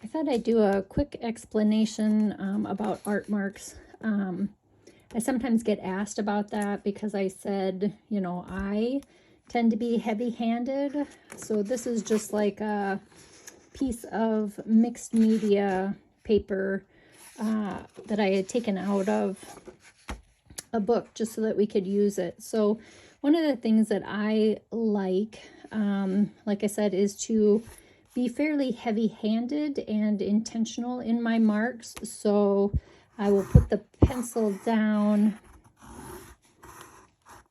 I thought I'd do a quick explanation about art marks. I sometimes get asked about that because I said, you know, I tend to be heavy-handed. So this is just like a piece of mixed media paper that I had taken out of a book just so that we could use it. So one of the things that I like I said, is to be fairly heavy-handed and intentional in my marks. So I will put the pencil down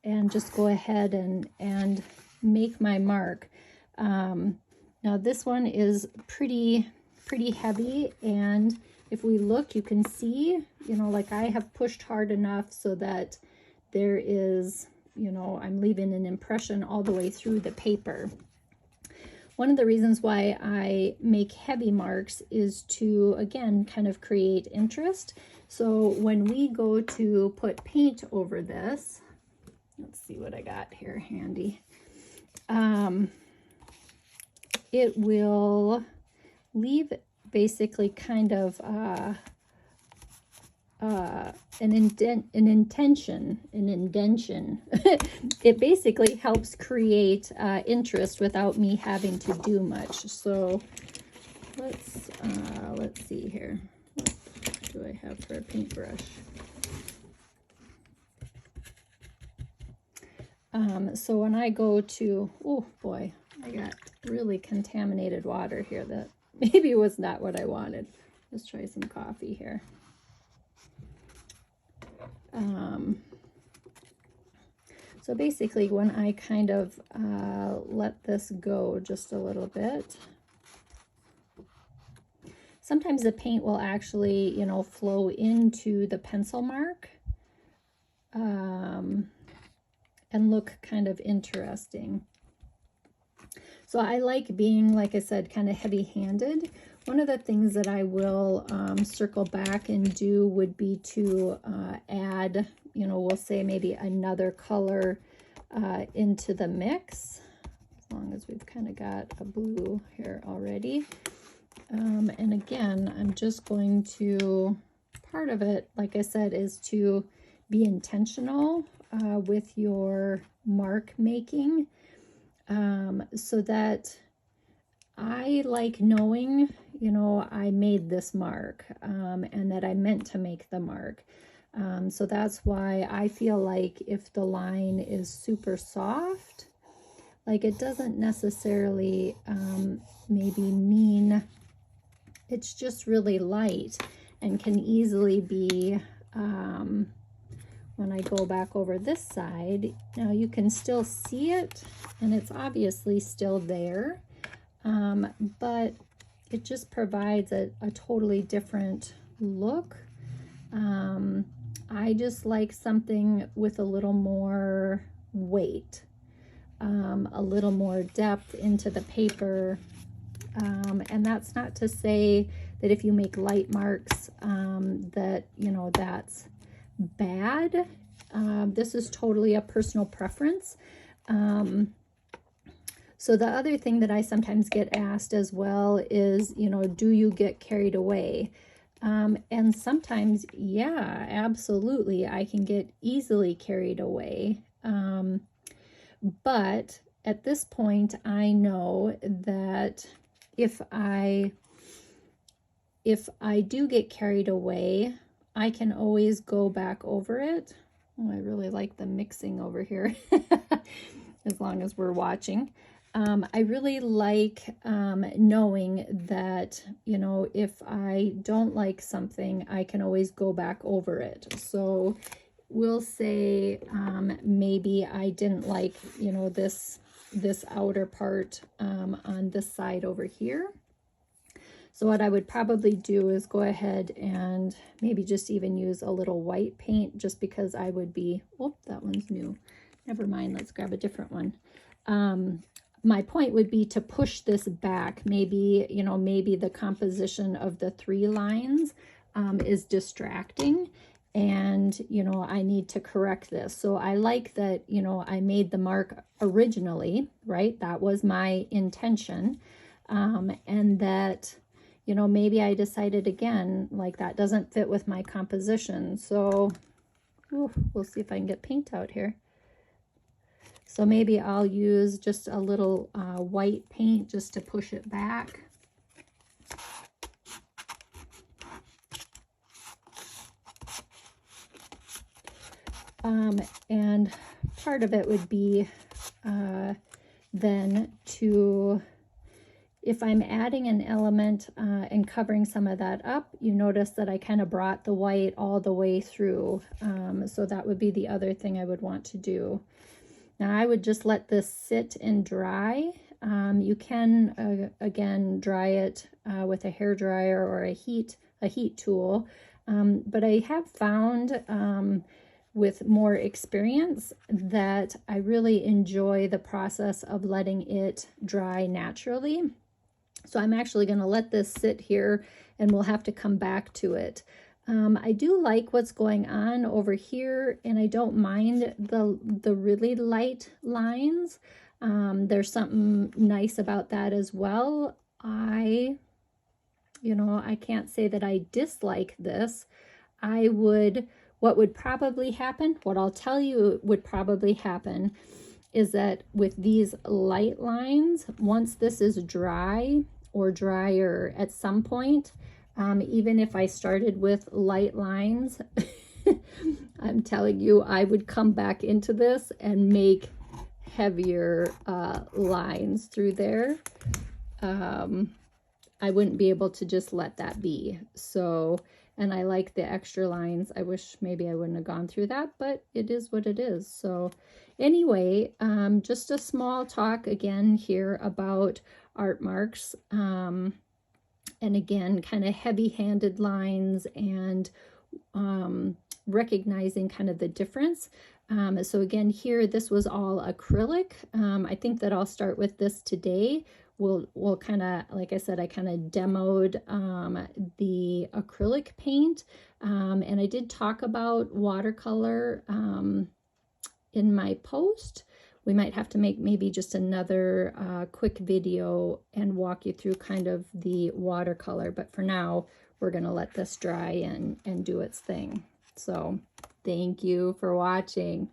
and just go ahead and make my mark. Now this one is pretty heavy, and if we look, you can see, you know, like I have pushed hard enough so that there is, you know, I'm leaving an impression all the way through the paper. One of the reasons why I make heavy marks is to, again, kind of create interest. So when we go to put paint over this, let's see what I got here handy. It will leave basically kind of an indentation. It basically helps create interest without me having to do much. So let's see here. What do I have for a paintbrush? So when I go to, oh boy, I got really contaminated water here that maybe was not what I wanted. Let's try some coffee here. So basically when I kind of let this go just a little bit, sometimes the paint will actually, you know, flow into the pencil mark and look kind of interesting. So I like being, like I said, kind of heavy-handed. One of the things that I will circle back and do would be to add, you know, we'll say maybe another color into the mix, as long as we've kind of got a blue here already. And again, I'm just going to, part of it, like I said, is to be intentional with your mark making, so that I like knowing, you know, I made this mark and that I meant to make the mark. So that's why I feel like if the line is super soft, like it doesn't necessarily maybe mean it's just really light and can easily be, when I go back over this side, now you can still see it and it's obviously still there. But it just provides a totally different look. I just like something with a little more weight, a little more depth into the paper. And that's not to say that if you make light marks, that, you know, that's bad. This is totally a personal preference. So the other thing that I sometimes get asked as well is, you know, do you get carried away? And sometimes, yeah, absolutely, I can get easily carried away. But at this point, I know that if I do get carried away, I can always go back over it. Oh, I really like the mixing over here, as long as we're watching. I really like knowing that, you know, if I don't like something, I can always go back over it. So we'll say maybe I didn't like, you know, this outer part on this side over here. So what I would probably do is go ahead and maybe just even use a little white paint, just because I would be, oh, that one's new. Never mind, let's grab a different one. My point would be to push this back. Maybe, you know, maybe the composition of the 3 lines is distracting, and, you know, I need to correct this. So I like that, you know, I made the mark originally, right? That was my intention. And that, you know, maybe I decided again, like that doesn't fit with my composition. So we'll see if I can get paint out here. So maybe I'll use just a little white paint just to push it back. And part of it would be then to, if I'm adding an element and covering some of that up, you notice that I kind of brought the white all the way through. So that would be the other thing I would want to do. Now I would just let this sit and dry. You can, again, dry it with a hair dryer or a heat tool. But I have found with more experience that I really enjoy the process of letting it dry naturally. So I'm actually going to let this sit here and we'll have to come back to it. I do like what's going on over here, and I don't mind the really light lines. There's something nice about that as well. I can't say that I dislike this. What would probably happen, what I'll tell you would probably happen is that with these light lines, once this is dry or drier at some point, even if I started with light lines, I'm telling you, I would come back into this and make heavier lines through there. I wouldn't be able to just let that be. So, and I like the extra lines. I wish maybe I wouldn't have gone through that, but it is what it is. So anyway, just a small talk again here about art marks. And again, kind of heavy-handed lines and recognizing kind of the difference. So again, here, this was all acrylic. I think that I'll start with this today. We'll kind of, like I said, I kind of demoed the acrylic paint. And I did talk about watercolor in my post. We might have to make maybe just another quick video and walk you through kind of the watercolor. But for now, we're going to let this dry and do its thing. So thank you for watching.